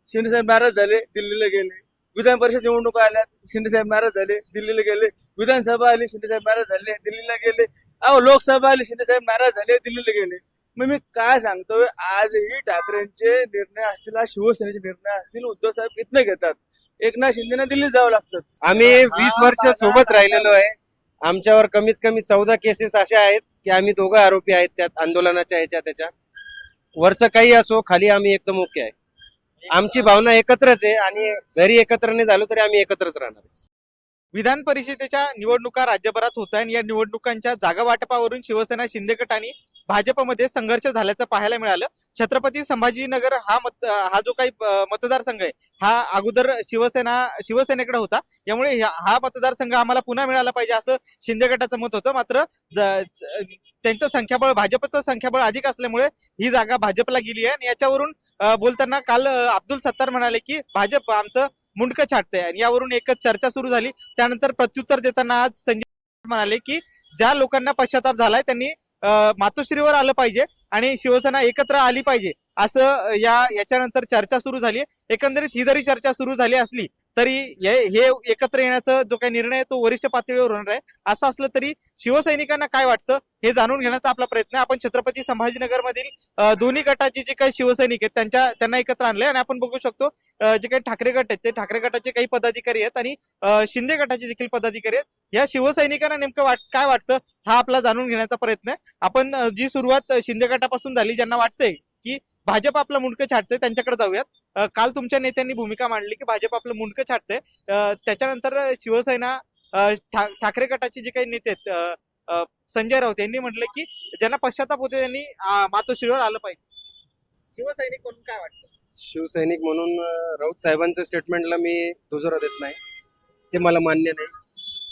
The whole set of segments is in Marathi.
शिंदेसाहेब नाराज झाले, दिल्लीला गेले. विधान परिषद निवडणुका आल्या, शिंदेसाहेब नाराज झाले, दिल्लीला गेले. विधानसभा आली, शिंदेसाहेब नाराज झाले, दिल्लीला गेले. अहो, लोकसभा आली, शिंदेसाहेब नाराज झाले, दिल्लीला गेले. मग मी काय सांगतोय, आजही ठाकरेंचे निर्णय असतील, आज शिवसेनेचे निर्णय असतील, उद्धव साहेब इथनं घेतात. एकनाथ शिंदेना दिल्लीत जावं लागतं. आम्ही 20 वर्ष सोबत राहिलेलो आहे. आमच्यावर कमीत कमी 14 केसेस अशा आहेत की आम्ही दोघं आरोपी आहेत त्यात आंदोलनाच्या त्याच्या वरचं काही असो, खाली आम्ही एकदम ओके आहे. आमची भावना एकत्रच आहे आणि जरी एकत्र नाही झालो तरी आम्ही एकत्रच राहणार. विधान परिषदेच्या निवडणुका राज्यभरात होत आहे आणि या निवडणुकांच्या जागा वाटपावरून शिवसेना शिंदे गट आणि भाजपमध्ये संघर्ष झाल्याचं पाहायला मिळालं. छत्रपती संभाजीनगर हा जो काही मतदारसंघ आहे हा अगोदर शिवसेनेकडे होता. त्यामुळे हा मतदारसंघ आम्हाला पुन्हा मिळाला पाहिजे असं शिंदे गटाचं मत होतं. मात्र त्यांचं संख्याबळ भाजपचं संख्याबळ अधिक असल्यामुळे ही जागा भाजपला गेली आहे. आणि याच्यावरून बोलताना काल अब्दुल सत्तार म्हणाले की भाजप आमचं मुंडकं छाटतंय आणि यावरून एकच चर्चा सुरू झाली. त्यानंतर प्रत्युत्तर देताना आज संजय म्हणाले की ज्या लोकांना पश्चाताप झालाय त्यांनी मातोश्रीवर आलं पाहिजे आणि शिवसेना एकत्र आली पाहिजे असं याच्यानंतर चर्चा सुरू झाली. एकंदरीत ही जरी चर्चा सुरू झाली असली तरी हे एकत्र येण्याचा जो काही निर्णय आहे तो वरिष्ठ पातळीवर होणार आहे. असं असलं तरी शिवसैनिकांना काय वाटतं हे जाणून घेण्याचा आपला प्रयत्न आहे. आपण छत्रपती संभाजीनगर मधील दोन्ही गटाचे जे काही शिवसैनिक आहेत त्यांना एकत्र आणले आणि आपण बघू शकतो जे काही ठाकरे गट आहेत ते ठाकरे गटाचे काही पदाधिकारी आहेत आणि शिंदे गटाचे देखील पदाधिकारी आहेत. या शिवसैनिकांना नेमकं काय वाटतं हा आपला जाणून घेण्याचा प्रयत्न आहे. आपण जी सुरुवात शिंदे गटापासून झाली, ज्यांना वाटतंय की भाजप आपलं मुंडकं छाटतंय त्यांच्याकडे जाऊयात. काल तुमच्या नेत्यांनी भूमिका मांडली की भाजप आपलं मुंडकं छाटतंय. त्याच्यानंतर शिवसेना ठाकरे गटाचे जे काही नेते आहेत संजय राऊत यांनी म्हटलं की ज्यांना पश्चाताप होते त्यांनी मातोश्रीवर आलं पाहिजे. शिवसैनिक म्हणून काय वाटतं? शिवसैनिक म्हणून राऊत साहेबांच्या स्टेटमेंटला मी दुजोरा देत नाही, ते मला मान्य नाही.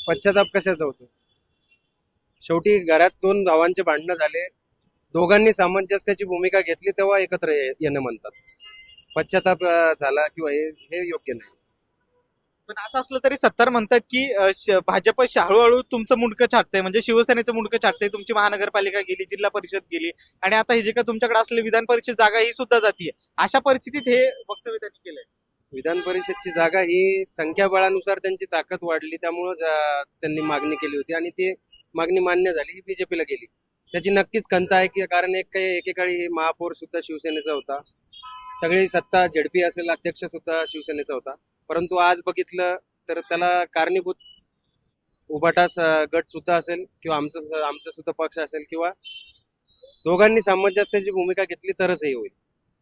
पश्चाताप कशाचा होतो? शेवटी घरात दोन भावांचे भांडणं झाले, दोघांनी सामंजस्याची भूमिका घेतली तेव्हा एकत्र येणं म्हणतात. पश्चाताप झाला किंवा हे योग्य नाही. पण असं असलं तरी सत्तार म्हणतात की भाजप हळूहळू तुमचं मुंडकं छाटतंय, म्हणजे शिवसेनेचं मुंडकं छाटतंय. तुमची महानगरपालिका गेली, जिल्हा परिषद गेली आणि आता हे जे काय तुमच्याकडे असलेली विधान परिषद जागा ही सुद्धा जातीये. अशा परिस्थितीत हे वक्तव्य त्यांनी केलंय. विधान परिषदची जागा ही संख्याबळानुसार त्यांची ताकद वाढली त्यामुळं त्यांनी मागणी केली होती आणि ती मागणी मान्य झाली. ही बीजेपीला गेली, त्याची नक्कीच खंत आहे की कारण एकेकाळी हे महापौर सुद्धा शिवसेनेचा होता, सगळी सत्ता झेडपी असेल अध्यक्ष सुद्धा शिवसेनेचा होता. परंतु आज बघितलं तर त्याला कारणीभूत उभाटा गट सुद्धा असेल किंवा आमचा सुद्धा पक्ष असेल किंवा दोघांनी सामंजस्याची भूमिका घेतली तरच हे होईल.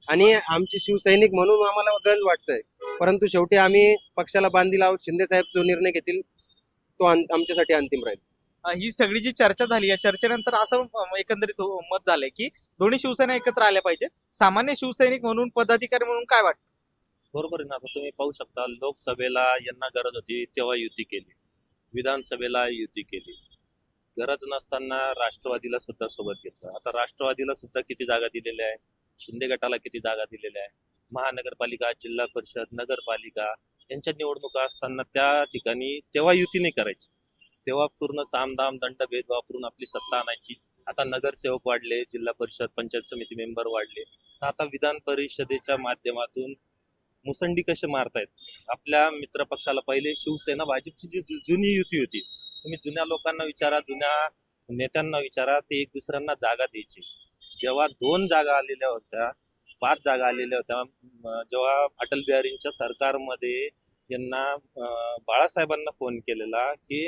आणि आमचे शिवसैनिक म्हणून आम्हाला गंज वाटतंय, परंतु शेवटी आम्ही पक्षाला बांधील आहोत. शिंदे साहेब जो निर्णय घेतील तो आमच्यासाठी अंतिम राहील. ही सगळी जी चर्चा झाली या चर्चेनंतर असं एकंदरीत मत झालंय की दोन्ही शिवसेना एकत्र आल्या पाहिजे. सामान्य शिवसैनिक म्हणून पदाधिकारी म्हणून काय वाटतं? बरोबर आहे ना. आता तुम्ही पाहू शकता, लोकसभेला यांना गरज होती तेव्हा युती केली, विधानसभेला युती केली, गरज नसताना राष्ट्रवादीला सुद्धा सोबत घेतलं. आता राष्ट्रवादीला सुद्धा किती जागा दिलेल्या आहे, शिंदे गटाला किती जागा दिलेल्या आहे. महानगरपालिका, जिल्हा परिषद, नगरपालिका यांच्या निवडणुका असताना त्या ठिकाणी तेव्हा युती नाही करायची, तेव्हा पूर्ण सामदाम दंडभेद वापरून आपली सत्ता आणायची. आता नगरसेवक वाढले, जिल्हा परिषद पंचायत समिती मेंबर वाढले, तर आता विधान परिषदेच्या माध्यमातून मुसंडी कसे मारतायत आपल्या मित्र पक्षाला. पहिले शिवसेना भाजपची जी जुनी युती होती, तुम्ही जुन्या लोकांना विचारा, जुन्या नेत्यांना विचारा, ते एक दुसऱ्यांना जागा द्यायचे. जेव्हा 2 जागा आलेल्या होत्या, 5 जागा आलेल्या होत्या, जेव्हा अटल बिहारींच्या सरकारमध्ये यांना बाळासाहेबांना फोन केलेला की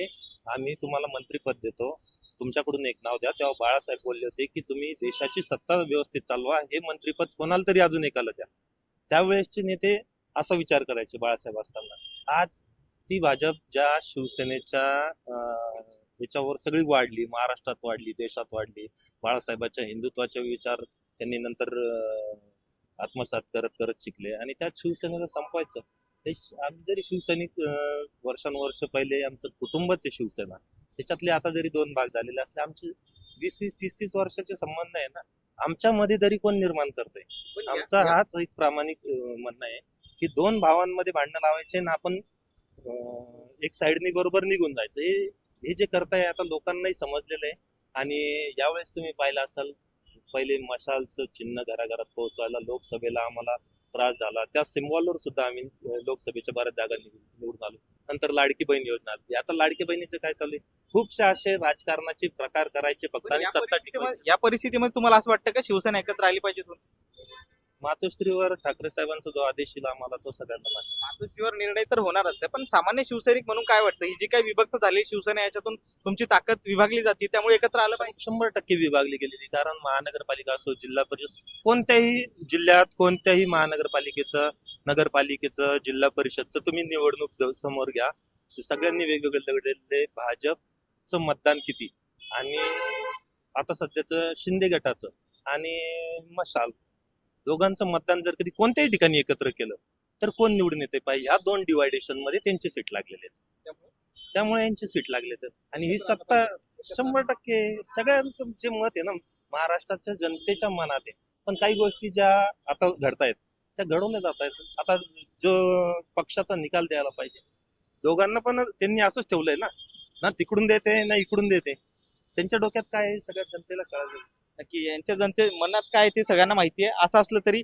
आम्ही तुम्हाला मंत्रीपद देतो, तुमच्याकडून एक नाव द्या, तेव्हा बाळासाहेब बोलले होते की तुम्ही देशाची सत्ता व्यवस्थित चालवा, हे मंत्रीपद कोणाला तरी अजून एकाला द्या. त्यावेळेसचे नेते असा विचार करायचे बाळासाहेब असताना. आज ती भाजप ज्या शिवसेनेच्या याच्यावर सगळी वाढली, महाराष्ट्रात वाढली, देशात वाढली, बाळासाहेबांच्या हिंदुत्वाचे विचार त्यांनी नंतर आत्मसात करत करत शिकले आणि त्यात शिवसेनेला संपवायचं. आम्ही जरी शिवसैनिक वर्षानुवर्ष पहिले आमचं कुटुंबच आहे शिवसेना, त्याच्यातले आता जरी 2 भाग झालेले असले, आमचे 20-20, 30-30 वर्षाचे संबंध आहे ना, आमच्यामध्ये तरी कोण निर्माण करतंय? आमचा हाच एक प्रामाणिक म्हणणं आहे की 2 भावांमध्ये भांडणं लावायचे ना आपण एक साईडनी बरोबर निघून जायचं. हे जे करताय आता लोकांनाही समजलेलं आहे. आणि यावेळेस तुम्ही पाहिलं असाल, पहिले मशालचं चिन्ह घराघरात पोहोचवायला लोकसभेला आम्हाला त्रास झाला, त्या सिम्बॉलवर सुद्धा आम्ही लोकसभेच्या बऱ्याच जागा निवडून आलो. नंतर लाडकी बहीण योजना आली. आता लाडकी बहिणीचं काय चालू आहे, खूपशे असे राजकारणाचे प्रकार करायचे फक्त आणि सत्ता टिकवायची. या परिस्थितीमध्ये तुम्हाला असं वाटतं का शिवसेना एकत्र आली पाहिजे? मातोश्रीवर ठाकरे साहेबांचा जो आदेश येईल आम्हाला तो सगळ्यांना मान्य. मातोश्रीवर निर्णय तर होणारच आहे, पण सामान्य शिवसैनिक म्हणून काय वाटतं, ही जी काही विभक्त झाली शिवसेना याच्यातून तुमची ताकद विभागली जाते, त्यामुळे एकत्र आलं पाहिजे? 100% विभागली गेलेली. कारण महानगरपालिका असो, जिल्हा परिषद, कोणत्याही जिल्ह्यात कोणत्याही नगरपालिकेचं जिल्हा परिषदचं तुम्ही निवडणूक समोर घ्या, सगळ्यांनी वेगवेगळे लढलेले. भाजपचं मतदान किती आणि आता सध्याचं शिंदे गटाचं आणि मशाल दोघांचं मतदान जर कधी कोणत्याही ठिकाणी एकत्र केलं तर कोण निवडून येते पाहिजे, ह्या 2 डिवायडेशन मध्ये त्यांची सीट लागलेले आहेत. त्यामुळे यांची सीट लागले तर, आणि ही सत्ता 100% सगळ्यांचं जे मत आहे ना महाराष्ट्राच्या जनतेच्या मनात आहे. पण काही गोष्टी ज्या आता घडतायत त्या घडवल्या जात आहेत. आता जो पक्षाचा निकाल द्यायला पाहिजे, दोघांना पण त्यांनी असंच ठेवलंय ना तिकडून देते ना इकडून देते. त्यांच्या डोक्यात काय आहे सगळ्या जनतेला कळालं. नक्की यांच्या जनते मनात काय ते सगळ्यांना माहिती आहे. असं असलं तरी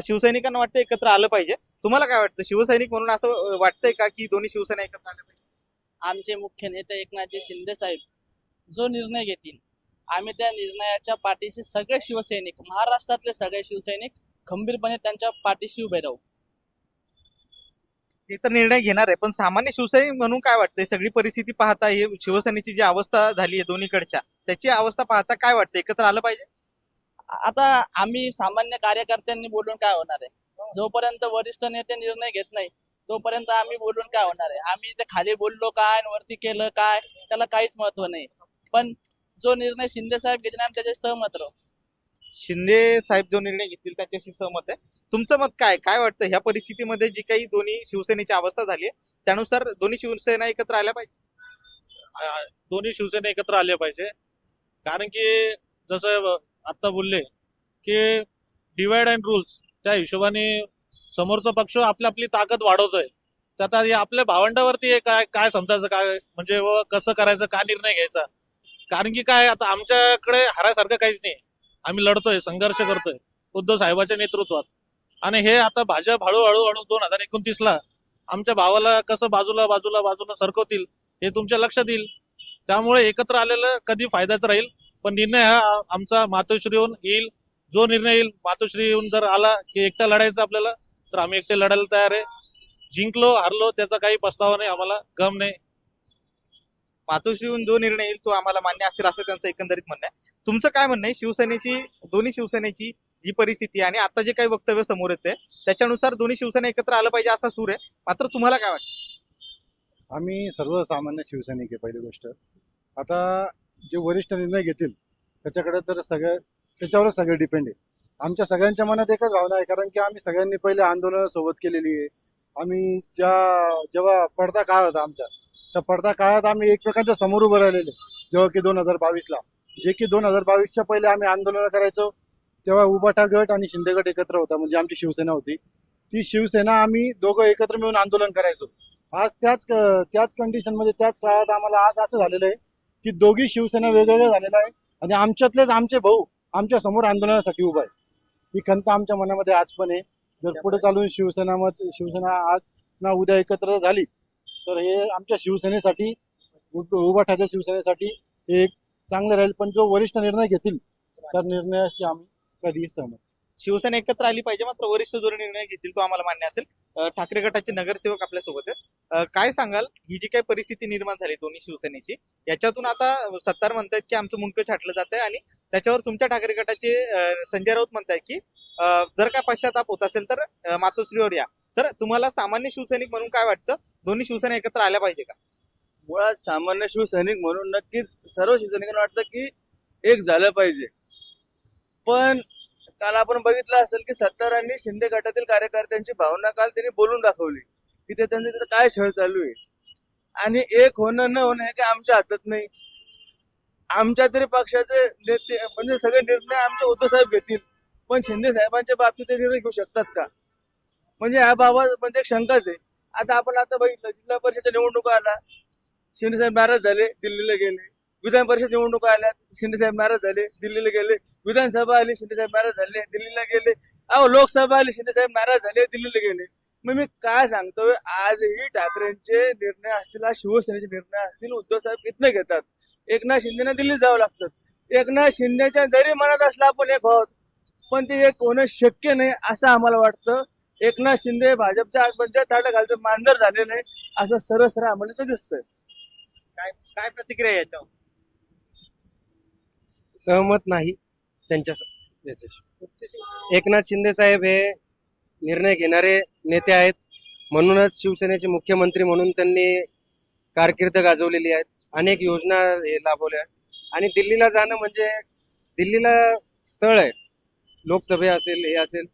शिवसैनिकांना वाटतं एकत्र आलं पाहिजे. तुम्हाला काय वाटतं, शिवसैनिक म्हणून असं वाटतंय का की दोन्ही शिवसेना एकत्र आल्या पाहिजे? आमचे मुख्य नेते एकनाथजी शिंदे साहेब जो निर्णय घेतील आम्ही त्या निर्णयाच्या पाठीशी सगळे शिवसैनिक, महाराष्ट्रातले सगळे शिवसैनिक खंबीरपणे त्यांच्या पाठीशी उभे राहू. ते तर निर्णय घेणार आहे, पण सामान्य शिवसैनिक म्हणून काय वाटतंय, सगळी परिस्थिती पाहता, हे शिवसेनेची जी अवस्था झाली आहे दोन्हीकडच्या, त्याची अवस्था पाहता काय वाटतं, एकत्र आलं पाहिजे? आता आम्ही सामान्य कार्यकर्त्यांनी बोलून काय होणार आहे? जोपर्यंत वरिष्ठ नेते निर्णय घेत नाही तोपर्यंत आम्ही बोलून काय होणार आहे? आम्ही इथे खाली बोललो काय आणि वरती केलं काय त्याला काहीच महत्व नाही. पण जो निर्णय शिंदे साहेब घेतील आम्ही त्याचे सहमत राहू. शिंदे साहेब जो निर्णय घेतील त्याच्याशी सहमत आहे. तुमचं मत काय वाटतं, ह्या परिस्थितीमध्ये जी काही दोन्ही शिवसेनेची अवस्था झाली आहे त्यानुसार दोन्ही शिवसेना एकत्र आल्या पाहिजे? दोन्ही शिवसेना एकत्र आले पाहिजे. कारण की जसं आता बोलले की डिवाइड अँड रूल्स, त्या हिशोबाने समोरचा पक्ष आपली ताकद वाढवतोय. तर आता आपल्या भावंडावरती काय समजायचं, काय म्हणजे कसं करायचं, काय निर्णय घ्यायचा. कारण की काय आता आमच्याकडे हारासारखं काहीच नाही. आम्ही लढतोय, संघर्ष करतोय उद्धव साहेबांच्या नेतृत्वात. आणि हे आता भाजप हळूहळू 2029ला आमच्या भावाला कसं बाजूला सरकवतील हे तुमच्या लक्षात येईल. त्यामुळे एकत्र आलेलं कधी फायद्याचं राहील. पण निर्णय हा आमचा मातोश्रीहून येईल. जो निर्णय येईल मातोश्रीहून जर आला की एकटा लढायचं आपल्याला, तर आम्ही एकटे लढायला तयार आहे. जिंकलो हारलो त्याचा काही पस्तावा नाही, आम्हाला गम नाही. मातोश्रीहून जो निर्णय येईल तो आम्हाला मान्य असेल असं त्यांचं एकंदरीत म्हणणं आहे. तुमचं काय म्हणणं आहे, दोन्ही शिवसेनेची जी परिस्थिती आणि आता जे काही वक्तव्य समोर येते त्याच्यानुसार दोन्ही शिवसेना एकत्र आलं पाहिजे असा सूर आहे, मात्र तुम्हाला काय वाटतं? आम्ही सर्वसामान्य शिवसैनिक आहे. पहिली गोष्ट, आता जे वरिष्ठ निर्णय घेतील त्याच्याकडे तर त्याच्यावरच सगळं डिपेंड आहे. आमच्या सगळ्यांच्या मनात एकच भावना आहे, कारण की आम्ही सगळ्यांनी पहिले आंदोलन सोबत केलेली आहे. आम्ही जेव्हा पडता काळ होता आमच्या, त्या पडता काळात आम्ही एकमेकांच्या समोर उभं राहिलेले. जेव्हा की 2022ला, जे की 2022च्या पहिले आम्ही आंदोलन करायचो तेव्हा उबाठा गट आणि शिंदे गट एकत्र होता, म्हणजे आमची शिवसेना होती. ती शिवसेना आम्ही दोघं एकत्र मिळून आंदोलन करायचो. आज त्याच कंडिशनमध्ये त्याच काळात आम्हाला आज असं झालेलं आहे की दोघी शिवसेना वेगवेगळ्या झालेल्या आहे आणि आमच्यातलेच आमचे भाऊ आमच्या समोर आंदोलनासाठी उभा आहे. ही खंत आमच्या मनामध्ये आज पण आहे. जर पुढे चालून शिवसेना आज ना उद्या एकत्र झाली तर हे आमच्या शिवसेनेसाठी, उबाठाच्या शिवसेनेसाठी एक चांगलं राहील. पण जो वरिष्ठ निर्णय घेतील त्या निर्णयाशी आम्ही कधीही सहमत. शिवसेना एकत्र आली पाहिजे, मात्र वरिष्ठ जो निर्णय घेतील तो आम्हाला मान्य असेल. ठाकरे गटाचे नगरसेवक आपल्या सोबत आहेत. काय सांगाल, ही जी काही परिस्थिती निर्माण झाली दोन्ही शिवसेनेची, याच्यातून आता सत्तार म्हणतायत की आमचं मुंडकं छाटलं जात आहे, आणि त्याच्यावर तुमच्या ठाकरे गटाचे संजय राऊत म्हणतायत की जर काय पश्चाताप होत असेल तर मातोश्रीवर या. तर तुम्हाला सामान्य शिवसैनिक म्हणून काय वाटतं, दोन्ही शिवसेना एकत्र आल्या पाहिजे का? मुळात सामान्य शिवसैनिक म्हणून नक्कीच सर्व शिवसैनिकांना वाटतं की एक झालं पाहिजे. पण काल आपण बघितलं असेल की सत्तारांनी शिंदे गटातील कार्यकर्त्यांची भावना काल त्यांनी बोलून दाखवली की ते त्यांचं तिथं काय छळ चालू आहे. आणि एक होणं न होणं हे काय आमच्या हातात नाही. आमच्या तरी पक्षाचे नेते म्हणजे सगळे निर्णय आमचे उद्धव साहेब घेतील, पण शिंदे साहेबांच्या बाबतीत ते निर्णय घेऊ शकतात का, म्हणजे ह्या बाबत म्हणजे एक शंकाच आहे. आता आपण बघितलं जिल्हा परिषदेच्या निवडणुका आला, शिंदे साहेब नाराज झाले, दिल्लीला गेले. विधान परिषद निवडणुका आल्या, शिंदेसाहेब नाराज झाले, दिल्लीला गेले. विधानसभा आली, शिंदेसाहेब नाराज झाले, दिल्लीला गेले. अहो लोकसभा आली, शिंदेसाहेब नाराज झाले, दिल्लीला गेले. मग मी काय सांगतोय, आजही ठाकरेंचे निर्णय असतील, आज शिवसेनेचे निर्णय असतील, उद्धव साहेब इथनं घेतात. एकनाथ शिंदेना दिल्लीत जावं लागतं. एकनाथ शिंदेच्या जरी मनात असला आपण एक आहोत, पण ते एक होणं शक्य नाही असं आम्हाला वाटतं. एकनाथ शिंदे भाजपच्या आजच्या ताटाखालचं मांजर झालेलं आहे असं सरळ सरळ आम्हाला इथं दिसतंय. काय प्रतिक्रिया आहे याच्यावर? सहमत नाही त्याच्याशी. एकनाथ शिंदे साहेब हे निर्णय घेणारे नेते आहेत, म्हणूनच शिवसेनेचे मुख्यमंत्री म्हणून त्यांनी कारकीर्द गाजवलेली आहे. अनेक योजना हे लाभवल्या आणि दिल्लीला जाणं म्हणजे दिल्लीला स्थळ आहे, लोकसभे असेल हे असेल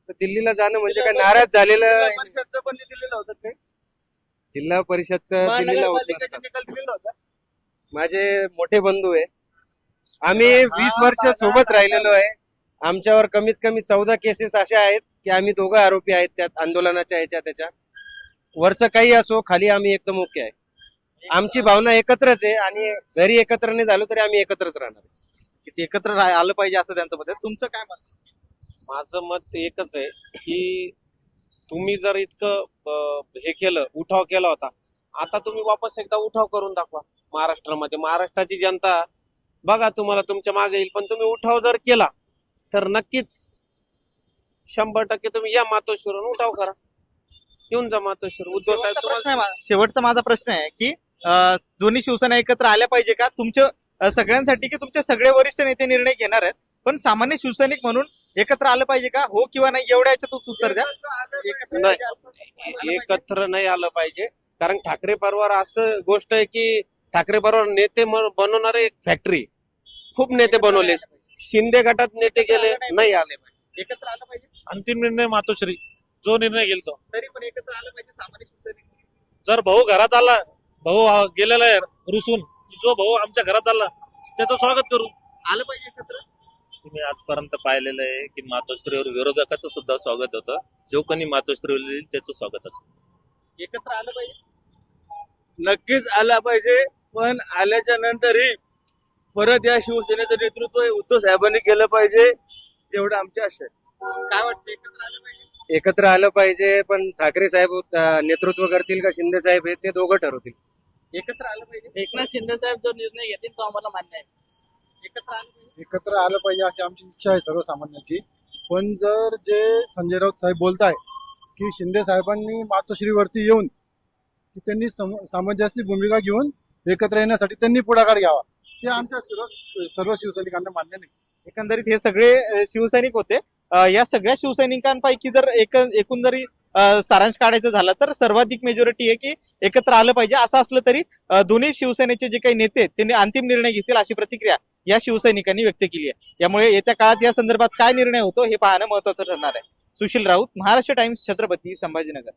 तर दिल्लीला जाणं म्हणजे काय नाराज झालेलं. जिल्हा परिषदचं पण ते दिलेलं होतं काय? जिल्हा परिषदचं दिल्लीला होत महानगरपालिकेचा नसतं. निकाल दिलेला होता. माझे मोठे बंधू आहे, आम्ही 20 वर्ष सोबत राहिलेलो आहे. आमच्यावर कमीत कमी 14 केसेस अशा आहेत की आम्ही दोघं आरोपी आहेत त्यात आंदोलनाच्या त्याच्या वरचं काही असो, खाली आम्ही एकदम ओके आहे. आमची भावना एकत्रच आहे आणि जरी एकत्र नाही झालो तरी आम्ही एकत्रच राहणार. की एकत्र आलं पाहिजे असं त्यांचं मत आहे. तुमचं काय मत? माझं मत एकच आहे की तुम्ही जर इतकं हे केलं, उठाव केला होता, आता तुम्ही वापस एकदा उठाव करून दाखवा महाराष्ट्रामध्ये. महाराष्ट्राची जनता बघा तुम्हाला तुमच्या मागे येईल, पण तुम्ही उठाव जर केला तर नक्कीच 100% तुम्ही या मातोश्रीवरून उठाव करा, येऊन जा मातोश्री. उद्धव साहेब शेवटचा तुम्हाला प्रश्न आहे शेवटचा माझा प्रश्न आहे की दोन्ही शिवसेना एकत्र आल्या पाहिजे का तुमच्या सगळ्यांसाठी, की तुमचे सगळे वरिष्ठ नेते निर्णय घेणार आहेत पण सामान्य शिवसैनिक म्हणून एकत्र आलं पाहिजे का, हो किंवा नाही, एवढ्या याच्यातच उत्तर द्या. एकत्र नाही आलं पाहिजे, कारण ठाकरे परिवार असं गोष्ट आहे की ठाकरे परिवार नेते बनवणारे एक फॅक्टरी. खूप नेते बनवले, शिंदे गटात नेते गेले, नाही आले पाहिजे. एकत्र आलं पाहिजे, अंतिम निर्णय मातोश्री, जो निर्णय घेईल तो. तरी पण एकत्र आलं पाहिजे सामान्य शिवसैनिक. जर भाऊ घरात आला, भाऊ गेलेला आहे रुसून, जो भाऊ आमच्या घरात आला त्याचं स्वागत करू. आलं पाहिजे एकत्र. तुम्ही आजपर्यंत पाहिलेलं आहे की मातोश्रीवर विरोधकाचं सुद्धा स्वागत होतं. जो कोणी मातोश्रीवर येईल त्याचं स्वागत असेल. एकत्र आलं पाहिजे. नक्कीच आला पाहिजे, पण आल्याच्या नंतरही परत या शिवसेनेचं नेतृत्व उद्धव साहेबांनी केलं पाहिजे, एवढं आमची आशा आहे. काय वाटतं, एकत्र आलं पाहिजे? एकत्र आलं पाहिजे, पण ठाकरे साहेब नेतृत्व करतील का शिंदे साहेब हे ते दोघं ठरवतील. एकत्र आलं पाहिजे. एकनाथ शिंदे साहेब जो निर्णय घेतील तो आम्हाला मान्य आहे. एकत्र आलं पाहिजे. एकत्र आलं पाहिजे अशी आमची इच्छा आहे सर्वसामान्याची. पण जर जे संजय राऊत साहेब बोलताय की शिंदे साहेबांनी मातोश्रीवरती येऊन की त्यांनी सामंजस्य भूमिका घेऊन एकत्र येण्यासाठी त्यांनी पुढाकार घ्यावा, ते आमच्या सर्व शिवसैनिकांना मान्य नाही. एकंदरीत हे सगळे शिवसैनिक होते. या सगळ्या शिवसैनिकांपैकी जर एकूण जरी सारांश काढायचं झालं तर सर्वाधिक मेजॉरिटी आहे की एकत्र आलं पाहिजे. असं असलं तरी दोन्ही शिवसेनेचे जे काही नेते त्यांनी अंतिम निर्णय घेतील अशी प्रतिक्रिया या शिवसैनिकांनी व्यक्त केली आहे. यामुळे येत्या काळात या संदर्भात काय निर्णय होतो हे पाहणं महत्वाचं ठरणार आहे. सुशील राऊत, महाराष्ट्र टाइम्स, छत्रपती संभाजीनगर.